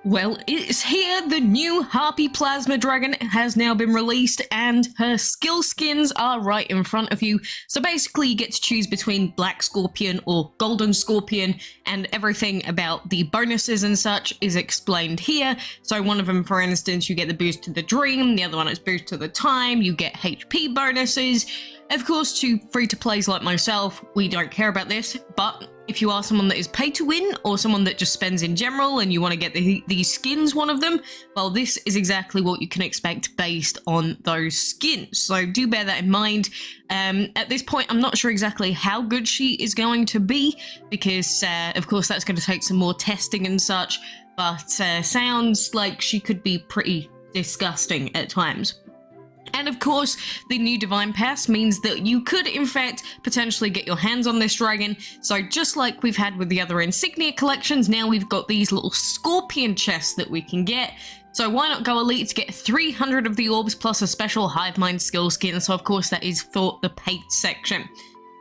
Well, it's here. The new Harpy Plasma Dragon has now been released, and her skill skins are right in front of you. So basically, you get to choose between Black Scorpion or Golden Scorpion, and everything about the bonuses and such is explained here. So one of them, for instance, you get the boost to the Dream, the other one is boost to the Time, you get HP bonuses. Of course, to free-to-plays like myself, we don't care about this, but if you are someone that is pay to win or someone that just spends in general and you want to get these skins, one of them, well, this is exactly what you can expect based on those skins. So do bear that in mind. At this point, I'm not sure exactly how good she is going to be because, of course, that's going to take some more testing and such, but sounds like she could be pretty disgusting at times. And of course, the new Divine Pass means that you could, in fact, potentially get your hands on this dragon. So just like we've had with the other Insignia collections, now we've got these little Scorpion chests that we can get. So why not go Elite to get 300 of the orbs plus a special Hive Mind skill skin. So of course that is for the paid section.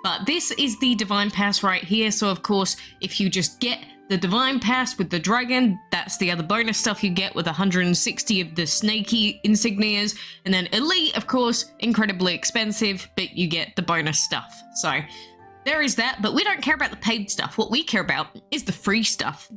But this is the Divine Pass right here. So of course, if you just get the Divine Pass with the dragon, that's the other bonus stuff you get with 160 of the snaky insignias. And then Elite, of course, incredibly expensive, but you get the bonus stuff. So there is that, but we don't care about the paid stuff. What we care about is the free stuff.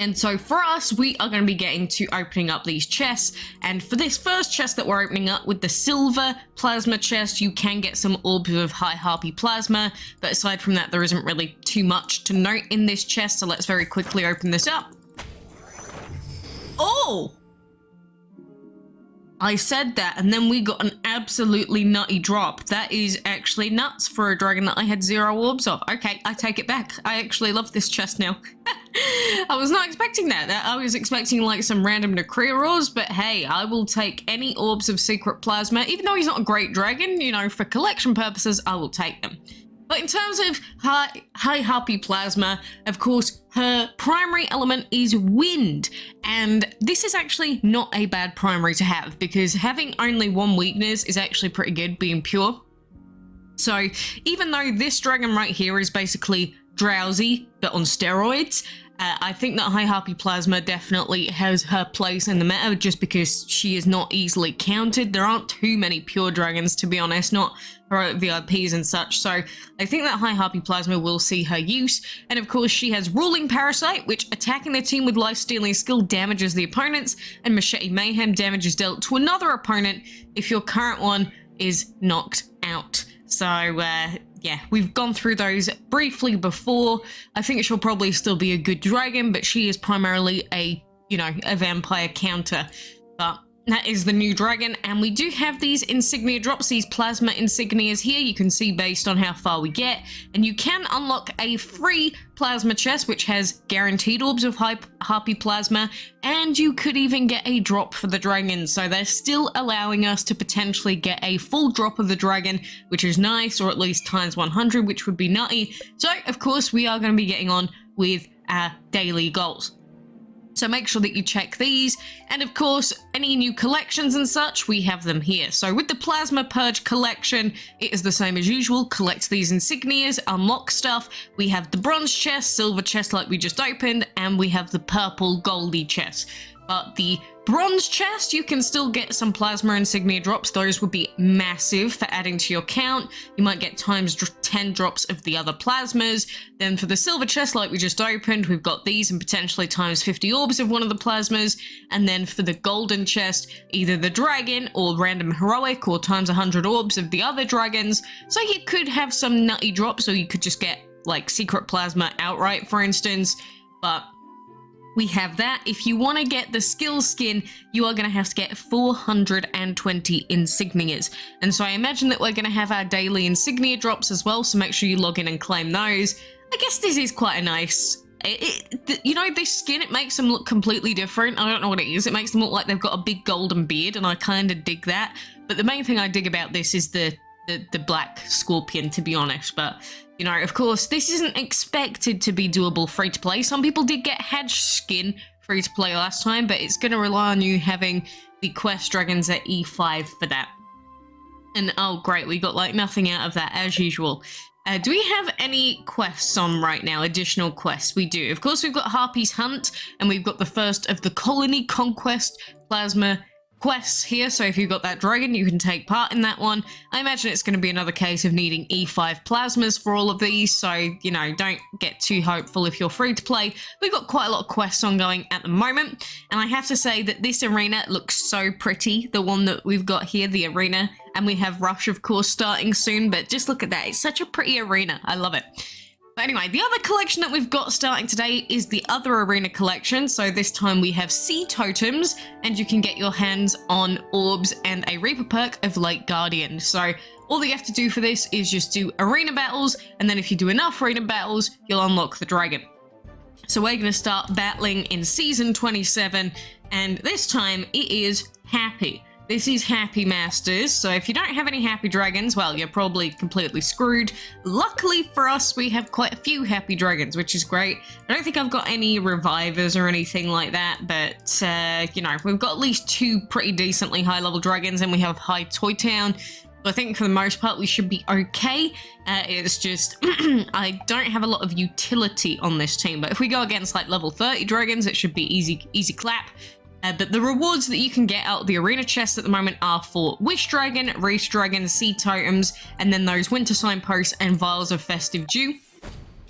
And so for us, we are going to be getting to opening up these chests. And for this first chest that we're opening up with the silver plasma chest, you can get some orbs of High Harpy Plasma. But aside from that, there isn't really too much to note in this chest. So let's very quickly open this up. Oh! I said that, and then we got an absolutely nutty drop. That is actually nuts for a dragon that I had 0 orbs of. Okay, I take it back. I actually love this chest now. I was not expecting that. I was expecting like some random Necrea orbs, but hey, I will take any orbs of Secret Plasma. Even though he's not a great dragon, you know, for collection purposes, I will take them. But in terms of High Harpy Plasma, of course, her primary element is wind. And this is actually not a bad primary to have, because having only one weakness is actually pretty good, being pure. So even though this dragon right here is basically Drwosy, but on steroids, I think that High Harpy Plasma definitely has her place in the meta just because she is not easily countered. There aren't too many pure dragons, to be honest, not for VIPs and such. So I think that High Harpy Plasma will see her use. And of course, she has Ruling Parasite, which attacking the team with life-stealing skill damages the opponents, and Machete Mayhem damage is dealt to another opponent if your current one is knocked out. So, yeah, we've gone through those briefly before. I think she'll probably still be a good dragon, but she is primarily a, you know, a vampire counter. But that is the new dragon, and we do have these insignia drops, these plasma insignias here. You can see based on how far we get, and you can unlock a free plasma chest, which has guaranteed orbs of Harpy Plasma, and you could even get a drop for the dragon. So they're still allowing us to potentially get a full drop of the dragon, which is nice, or at least times 100, which would be nutty. So of course, we are going to be getting on with our daily goals. So make sure that you check these, and of course, any new collections and such, we have them here. So with the Plasma Purge collection, it is the same as usual. Collect these insignias, unlock stuff. We have the bronze chest, silver chest like we just opened, and we have the purple goldy chest. But the bronze chest, you can still get some plasma insignia drops. Those would be massive for adding to your count. You might get times 10 drops of the other plasmas. Then for the silver chest, like we just opened, we've got these and potentially times 50 orbs of one of the plasmas. And then for the golden chest, either the dragon or random heroic or times 100 orbs of the other dragons. So you could have some nutty drops, or you could just get like secret plasma outright, for instance. But we have that. If you want to get the skill skin, you are going to have to get 420 insignias. And so I imagine that we're going to have our daily insignia drops as well, so make sure you log in and claim those. I guess this is quite a nice... you know, this skin, it makes them look completely different. I don't know what it is. It makes them look like they've got a big golden beard, and I kind of dig that. But the main thing I dig about this is the black scorpion, to be honest. But you know, of course, this isn't expected to be doable free to play. Some people did get Hadge skin free to play last time, but it's going to rely on you having the quest dragons at E5 for that. And oh great, we got like nothing out of that as usual. Do we have any quests on right now? Additional quests? We do. Of course, we've got Harpy's Hunt, and we've got the first of the Colony Conquest Plasma quests here. So if you've got that dragon, you can take part in that one. I imagine it's going to be another case of needing E5 plasmas for all of these. So, you know, don't get too hopeful if you're free to play. We've got quite a lot of quests ongoing at the moment. And I have to say that this arena looks so pretty. The one that we've got here, the arena. And we have Rush, of course, starting soon. But just look at that. It's such a pretty arena. I love it. But anyway, the other collection that we've got starting today is the other arena collection. So this time we have sea totems, and you can get your hands on orbs and a Reaper perk of Lake Guardian. So all that you have to do for this is just do arena battles, and then if you do enough arena battles, you'll unlock the dragon. So we're going to start battling in Season 27, and this time it is Happy. This is Happy Masters, so if you don't have any Happy Dragons, well, you're probably completely screwed. Luckily for us, we have quite a few Happy Dragons, which is great. I don't think I've got any Revivers or anything like that, but, you know, we've got at least 2 pretty decently high-level dragons, and we have High Toy Town. So I think for the most part, we should be okay. It's just, I don't have a lot of utility on this team, but if we go against, like, level 30 dragons, it should be easy clap. But the rewards that you can get out of the arena chest at the moment are for Wish Dragon, Reef Dragon, Sea Totems, and then those Winter Signposts and Vials of Festive Dew.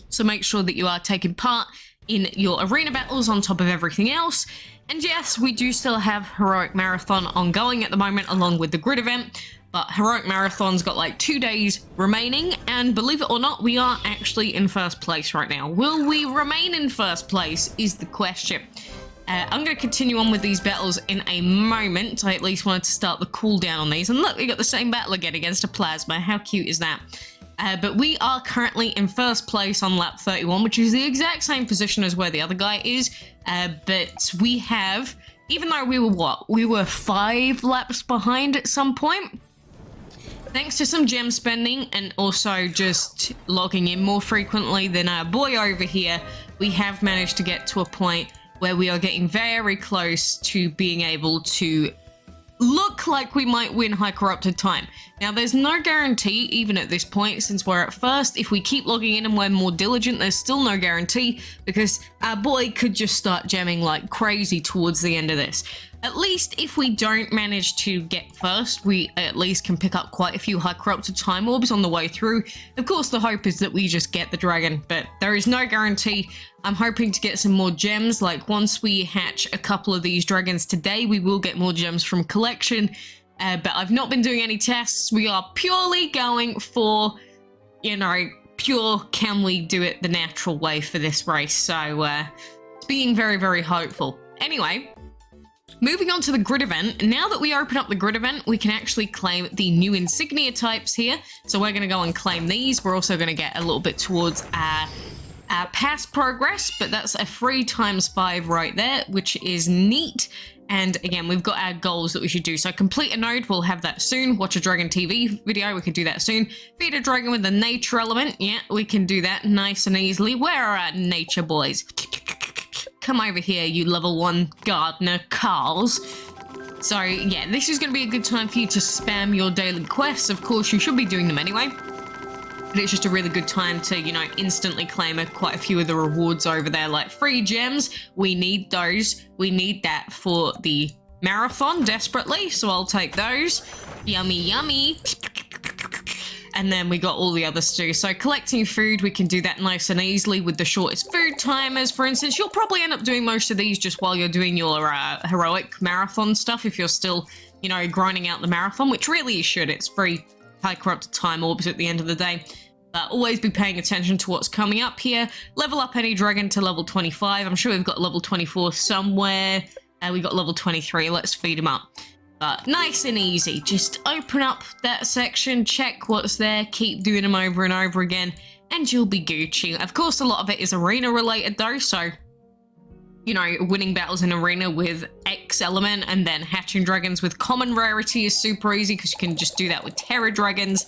So make sure that you are taking part in your arena battles on top of everything else. And yes, we do still have Heroic Marathon ongoing at the moment along with the grid event. But Heroic Marathon's got like 2 days remaining, and believe it or not, we are actually in first place right now. Will we remain in first place is the question. I'm going to continue on with these battles in a moment. I at least wanted to start the cooldown on these. And look, we got the same battle again against a plasma. How cute is that? But we are currently in first place on lap 31, which is the exact same position as where the other guy is. But we have, even though we were what? We were 5 laps behind at some point. Thanks to some gem spending and also just logging in more frequently than our boy over here, we have managed to get to a point where we are getting very close to being able to look like we might win High Corrupted Time. Now, there's no guarantee, even at this point, since we're at first. If we keep logging in and we're more diligent, there's still no guarantee, because our boy could just start gemming like crazy towards the end of this. At least if we don't manage to get first, we at least can pick up quite a few High Corrupted Time Orbs on the way through. Of course, the hope is that we just get the dragon, but there is no guarantee. I'm hoping to get some more gems. Like, once we hatch a couple of these dragons today, we will get more gems from collection. But I've not been doing any tests. We are purely going for, you know, pure can we do it the natural way for this race. So, it's being very, very hopeful. Anyway, moving on to the grid event. Now that we open up the grid event, we can actually claim the new insignia types here. So we're going to go and claim these. We're also going to get a little bit towards our past progress, but that's a free ×5 right there, which is neat. And again, we've got our goals that we should do. So complete a node, we'll have that soon. Watch a dragon TV video, we could do that soon. Feed a dragon with a nature element, yeah, we can do that nice and easily. Where are our nature boys? Come over here, you level 1 gardener Carls. So yeah, this is going to be a good time for you to spam your daily quests. Of course, you should be doing them anyway. But it's just a really good time to, you know, instantly claim quite a few of the rewards over there, like free gems. We need those. We need that for the marathon desperately, so I'll take those. Yummy, yummy. And then we got all the others too. So collecting food, we can do that nice and easily with the shortest food timers. For instance, you'll probably end up doing most of these just while you're doing your heroic marathon stuff, if you're still, you know, grinding out the marathon, which really you should. It's free High Corrupted Time Orbs at the end of the day. But always be paying attention to what's coming up here. Level up any dragon to level 25. I'm sure we've got level 24 somewhere. We got level 23. Let's feed them up. But nice and easy. Just open up that section, check what's there, keep doing them over and over again, and you'll be Gucci. Of course, a lot of it is arena related though, so, you know, winning battles in arena with X element and then hatching dragons with common rarity is super easy because you can just do that with Terra dragons.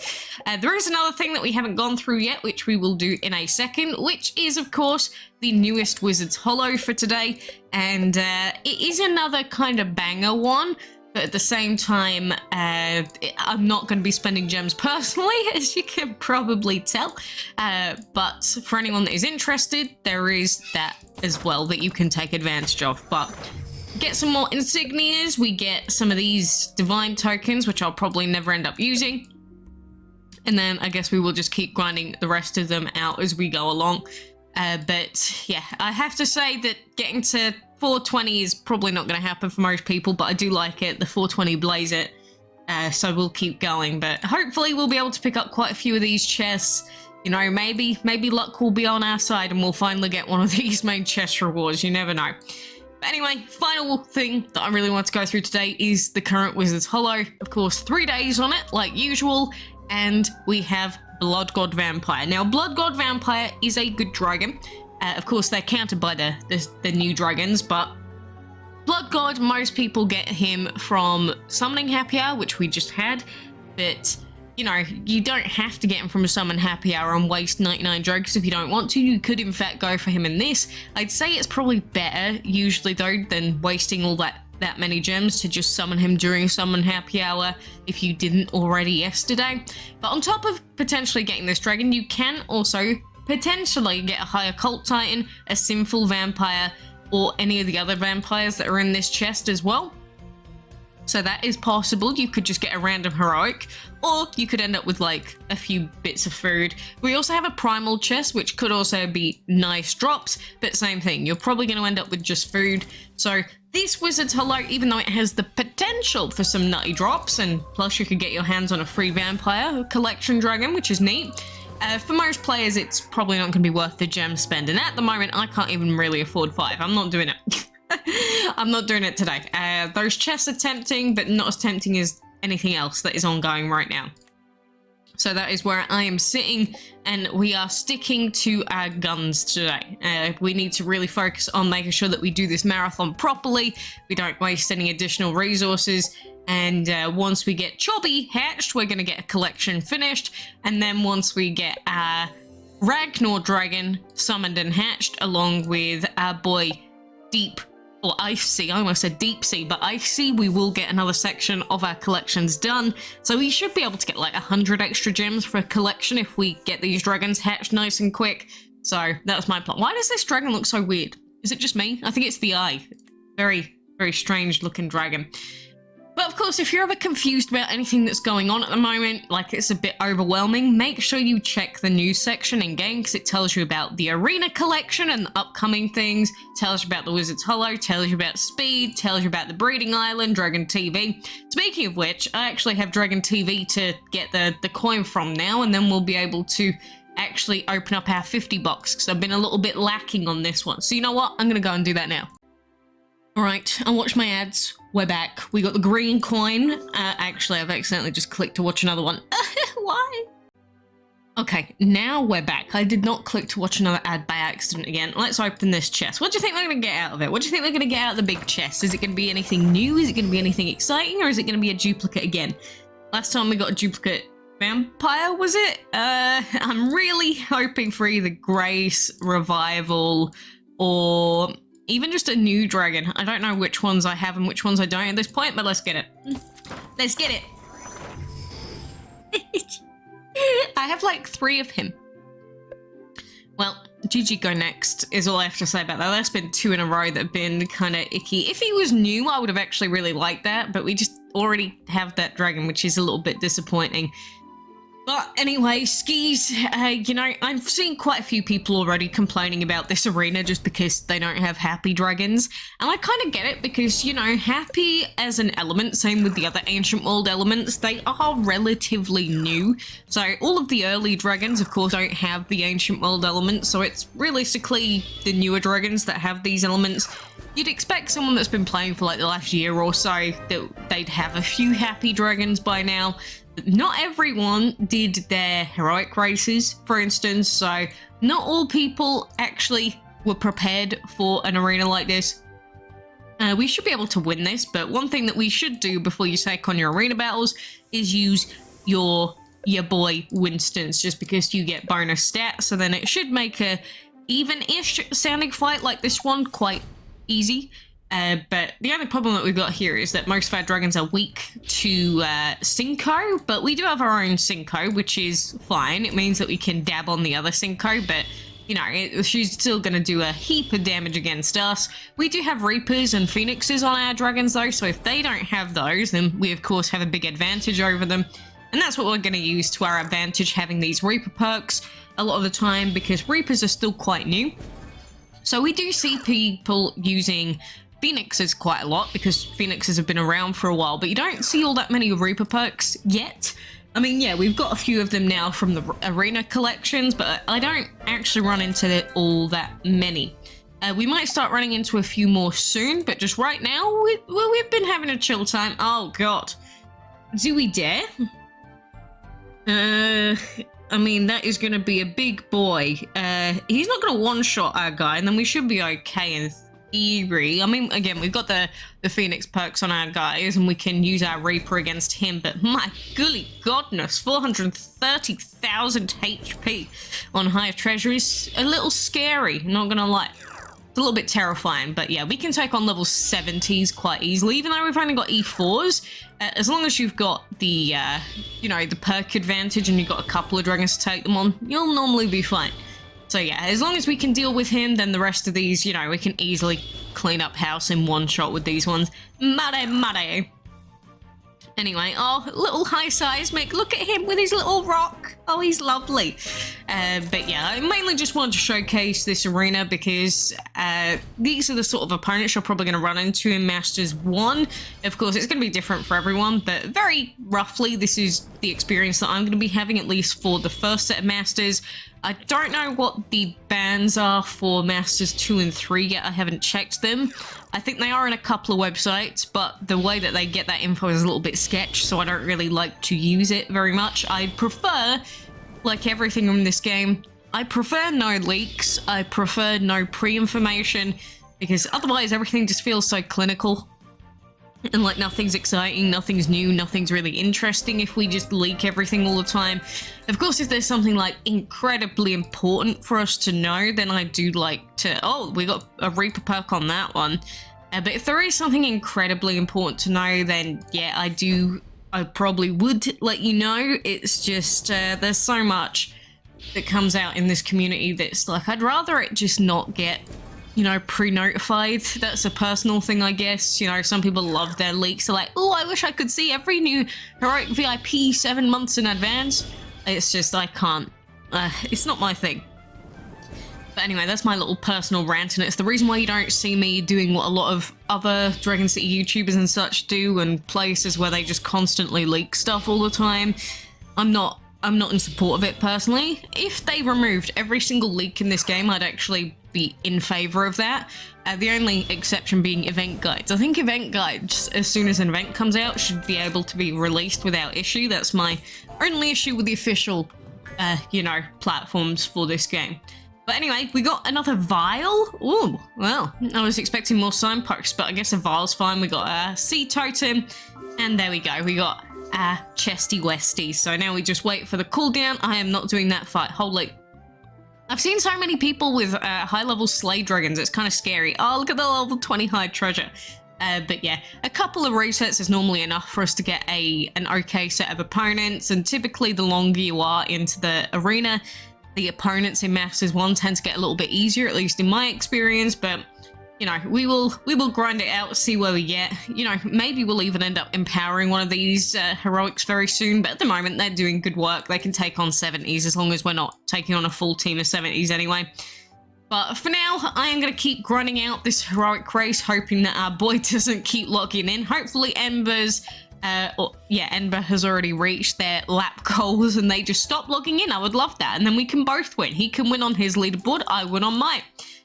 There is another thing that we haven't gone through yet, which we will do in a second, which is, of course, the newest Wizard's Hollow for today. And it is another kind of banger one. But at the same time, I'm not going to be spending gems personally, as you can probably tell. But for anyone that is interested, there is that as well that you can take advantage of. But get some more insignias. We get some of these divine tokens, which I'll probably never end up using. And then I guess we will just keep grinding the rest of them out as we go along. But yeah, I have to say that getting to 420 is probably not going to happen for most people, but I do like it. The 420 blaze it, so we'll keep going. But hopefully we'll be able to pick up quite a few of these chests. You know, maybe luck will be on our side and we'll finally get one of these main chest rewards. You never know. But anyway, final thing that I really want to go through today is the current Wizard's Hollow. Of course, 3 days on it, like usual, and we have Blood God Vampire. Now, Blood God Vampire is a good dragon. Of course, they're countered by the new dragons, but Blood God, most people get him from Summoning Happy Hour, which we just had, but, you know, you don't have to get him from a Summon Happy Hour and waste 99 dragons if you don't want to. You could, in fact, go for him in this. I'd say it's probably better, usually, though, than wasting all that many gems to just summon him during Summon Happy Hour if you didn't already yesterday. But on top of potentially getting this dragon, you can also potentially get a High Occult Titan, a Sinful Vampire, or any of the other vampires that are in this chest as well. So that is possible. You could just get a random heroic, or you could end up with like a few bits of food. We also have a primal chest, which could also be nice drops, but same thing. You're probably going to end up with just food. So this Wizard's Hollow, even though it has the potential for some nutty drops, and plus you could get your hands on a free vampire collection dragon, which is neat. For most players, it's probably not going to be worth the gem spend. And at the moment, I can't even really afford 5. I'm not doing it. I'm not doing it today. Those chests are tempting, but not as tempting as anything else that is ongoing right now. So that is where I am sitting, and we are sticking to our guns today. We need to really focus on making sure that we do this marathon properly. We don't waste any additional resources. And once we get Chobby hatched, we're going to get a collection finished. And then once we get our Ragnar dragon summoned and hatched, along with our boy Deep, or Icy, I almost said Deep Sea, but Icy, we will get another section of our collections done. So we should be able to get like 100 extra gems for a collection if we get these dragons hatched nice and quick. So that's my plan. Why does this dragon look so weird? Is it just me? I think it's the eye. Very, very strange looking dragon. But of course, if you're ever confused about anything that's going on at the moment, like it's a bit overwhelming, make sure you check the news section in-game, because it tells you about the Arena Collection and the upcoming things, tells you about the Wizard's Hollow, tells you about Speed, tells you about the Breeding Island, Dragon TV. Speaking of which, I actually have Dragon TV to get the coin from now, and then we'll be able to actually open up our 50 box, because I've been a little bit lacking on this one. So you know what? I'm going to go and do that now. Alright, I'll watch my ads. We're back. We got the green coin. Actually, I've accidentally just clicked to watch another one. Why? Okay, now we're back. I did not click to watch another ad by accident again. Let's open this chest. What do you think we're going to get out of it? What do you think we're going to get out of the big chest? Is it going to be anything new? Is it going to be anything exciting? Or is it going to be a duplicate again? Last time we got a duplicate vampire, was it? I'm really hoping for either Grace, Revival, or even just a new dragon. I don't know which ones I have and which ones I don't at this point, but let's get it. Let's get it. I have like 3 of him. Well, GG go next is all I have to say about that. That's been 2 in a row that have been kind of icky. If he was new, I would have actually really liked that, but we just already have that dragon, which is a little bit disappointing. But anyway, skis, you know, I've seen quite a few people already complaining about this arena just because they don't have happy dragons. And I kind of get it because, you know, happy as an element, same with the other ancient world elements, they are relatively new. So all of the early dragons, of course, don't have the ancient world elements. So it's realistically the newer dragons that have these elements. You'd expect someone that's been playing for like the last year or so that they'd have a few happy dragons by now. Not everyone did their heroic races, for instance, so not all people actually were prepared for an arena like this. We should be able to win this, but one thing that we should do before you take on your arena battles is use your boy Winston's, just because you get bonus stats, so then it should make a even-ish sounding fight like this one quite easy. But the only problem that we've got here is that most of our dragons are weak to Synco, but we do have our own Synco, which is fine. It means that we can dab on the other Synco, but you know, she's still going to do a heap of damage against us. We do have Reapers and Phoenixes on our dragons though, so if they don't have those, then we of course have a big advantage over them. And that's what we're going to use to our advantage, having these Reaper perks a lot of the time, because Reapers are still quite new. So we do see people using Phoenixes quite a lot, because Phoenixes have been around for a while, but you don't see all that many Reaper perks yet. I mean, yeah, we've got a few of them now from the arena collections, but I don't actually run into all that many. We might start running into a few more soon, but just right now, we've been having a chill time. Oh, God. Do we dare? I mean, that is going to be a big boy. He's not going to one-shot our guy, and then we should be okay in theory. I mean, again, we've got the Phoenix perks on our guys, and we can use our Reaper against him, but my golly godness, 430,000 HP on High Treasure is a little scary, not going to lie. It's a little bit terrifying, but yeah, we can take on level 70s quite easily, even though we've only got E4s. As long as you've got the, you know, the perk advantage and you've got a couple of dragons to take them on, you'll normally be fine. So yeah, as long as we can deal with him, then the rest of these, you know, we can easily clean up house in one shot with these ones. Muddy. Anyway, oh, little high seismic. Look at him with his little rock. Oh, he's lovely. But yeah, I mainly just wanted to showcase this arena because these are the sort of opponents you're probably going to run into in Masters 1. Of course, it's going to be different for everyone, but very roughly, this is the experience that I'm going to be having, at least for the first set of Masters. I don't know what the bans are for Masters 2 and 3 yet. I haven't checked them. I think they are in a couple of websites, but the way that they get that info is a little bit sketch, so I don't really like to use it very much. I prefer, like everything in this game, I prefer no leaks. I prefer no pre-information, because otherwise everything just feels so clinical. And like nothing's exciting, nothing's new, nothing's really interesting if we just leak everything all the time. Of course, if there's something like incredibly important for us to know, then I do like to, oh, we got a Reaper perk on that one. But if there is something incredibly important to know, then yeah, I probably would let you know. It's just, there's so much that comes out in this community that's like, I'd rather it just not get, you know, pre-notified. That's a personal thing, I guess. You know, some people love their leaks. They're like, oh, I wish I could see every new Heroic VIP 7 months in advance. It's just, I can't. It's not my thing. But anyway, that's my little personal rant, and it's the reason why you don't see me doing what a lot of other Dragon City YouTubers and such do, and places where they just constantly leak stuff all the time. I'm not in support of it personally. If they removed every single leak in this game, I'd actually be in favor of that. The only exception being event guides. I think event guides, as soon as an event comes out, should be able to be released without issue. That's my only issue with the official, you know, platforms for this game. But anyway, we got another vial. Ooh, well, I was expecting more signposts, but I guess a vial's fine. We got a sea totem, and there we go. We got a chesty westy. So now we just wait for the cooldown. I am not doing that fight. Holy. I've seen so many people with high-level Slay Dragons, it's kind of scary. Oh, look at the level 20 High Treasure. But yeah, a couple of resets is normally enough for us to get an okay set of opponents, and typically the longer you are into the arena, the opponents in Masters 1 tend to get a little bit easier, at least in my experience, but you know, we will grind it out, see where we get. You know, maybe we'll even end up empowering one of these heroics very soon, but at the moment they're doing good work. They can take on 70s as long as we're not taking on a full team of 70s anyway. But for now, I am going to keep grinding out this heroic race, hoping that our boy doesn't keep logging in. Hopefully Ember's, Ember has already reached their lap goals and they just stop logging in. I would love that. And then we can both win. He can win on his leaderboard, I win on mine.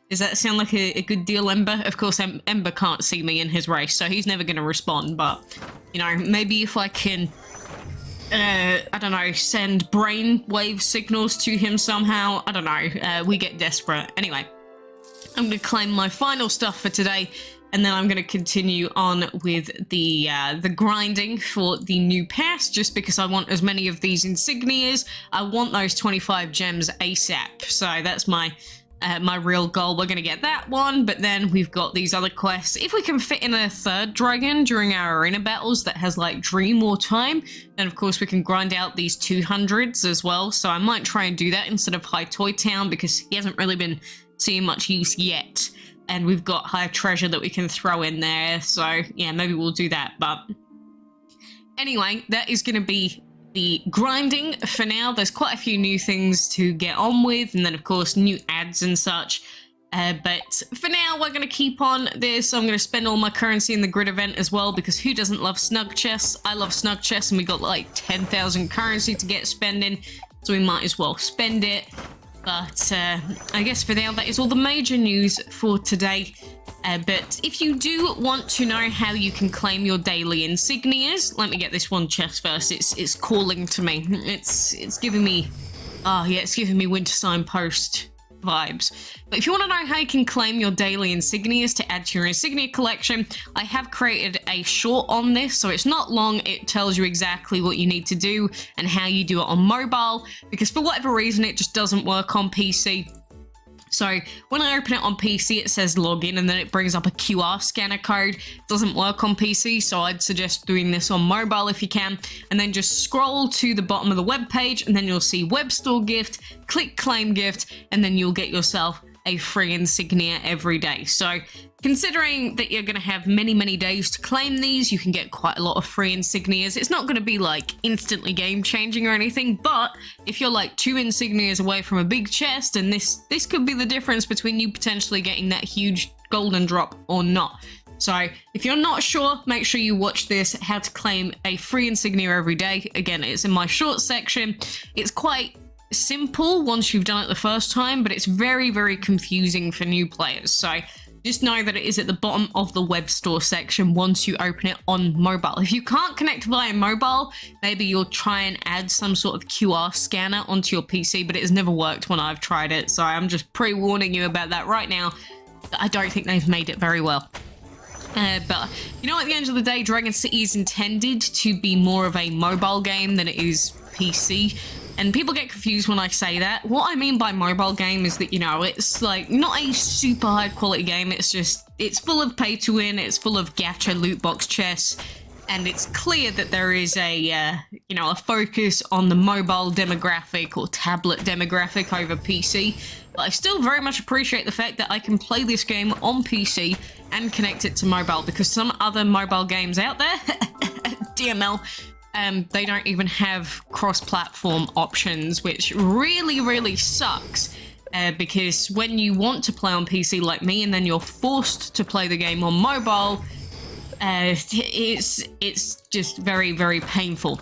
Does that sound like a good deal, Ember? Of course, Ember can't see me in his race, so he's never going to respond. But, you know, maybe if I can, I don't know, send brainwave signals to him somehow. I don't know. We get desperate. Anyway, I'm going to claim my final stuff for today, and then I'm going to continue on with the grinding for the new pass, just because I want as many of these insignias. I want those 25 gems ASAP. So that's my my real goal. We're going to get that one, but then we've got these other quests. If we can fit in a third dragon during our arena battles that has like dream or time, then of course we can grind out these 200s as well. So I might try and do that instead of High Toy Town because he hasn't really been seeing much use yet. And we've got High Treasure that we can throw in there. So yeah, maybe we'll do that. But anyway, that is going to be the grinding for now. There's quite a few new things to get on with, and then of course new ads and such. But for now, we're going to keep on this. I'm going to spend all my currency in the grid event as well, because who doesn't love snug chests? I love snug chests, and we got like 10,000 currency to get spending, so we might as well spend it. But I guess for now, that is all the major news for today. But if you do want to know how you can claim your daily insignias, let me get this one chest first. It's calling to me. It's giving me, it's giving me Winter Signpost vibes. But if you want to know how you can claim your daily insignias to add to your insignia collection, I have created a short on this, so it's not long. It tells you exactly what you need to do and how you do it on mobile, because for whatever reason it just doesn't work on PC. So when I open it on PC, it says login, and then it brings up a QR scanner code. It doesn't work on PC, so I'd suggest doing this on mobile if you can. And then just scroll to the bottom of the web page, and then you'll see web store gift, click claim gift, and then you'll get yourself a free insignia every day. So considering that you're going to have many, many days to claim these, you can get quite a lot of free insignias. It's not going to be like instantly game changing or anything, but if you're like 2 insignias away from a big chest, and this could be the difference between you potentially getting that huge golden drop or not. So if you're not sure, make sure you watch this, how to claim a free insignia every day. Again, it's in my short section. It's quite simple once you've done it the first time, but it's very, very confusing for new players. So just know that it is at the bottom of the web store section once you open it on mobile. If you can't connect via mobile, maybe you'll try and add some sort of QR scanner onto your PC, but it has never worked when I've tried it. So I'm just pre-warning you about that right now. I don't think they've made it very well. But, you know, at the end of the day, Dragon City is intended to be more of a mobile game than it is PC. And people get confused when I say that. What I mean by mobile game is that, you know, it's like not a super high quality game. It's just, it's full of pay to win. It's full of gacha loot box chests. And it's clear that there is a, you know, a focus on the mobile demographic or tablet demographic over PC. But I still very much appreciate the fact that I can play this game on PC and connect it to mobile, because some other mobile games out there, DML, they don't even have cross-platform options, which really, really sucks. Because when you want to play on PC like me, and then you're forced to play the game on mobile, it's just very, very painful.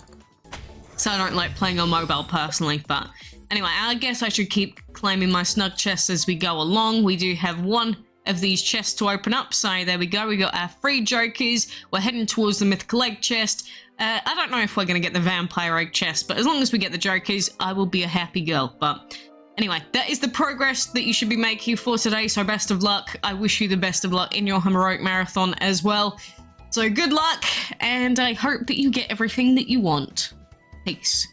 So I don't like playing on mobile personally, but anyway, I guess I should keep claiming my snug chests as we go along. We do have one of these chests to open up, so there we go. We got our 3 jokers. We're heading towards the mythical egg chest. I don't know if we're going to get the vampire egg chest, but as long as we get the jokers, I will be a happy girl. But anyway, that is the progress that you should be making for today, so best of luck. I wish you the best of luck in your heroic marathon as well. So good luck, and I hope that you get everything that you want. Peace.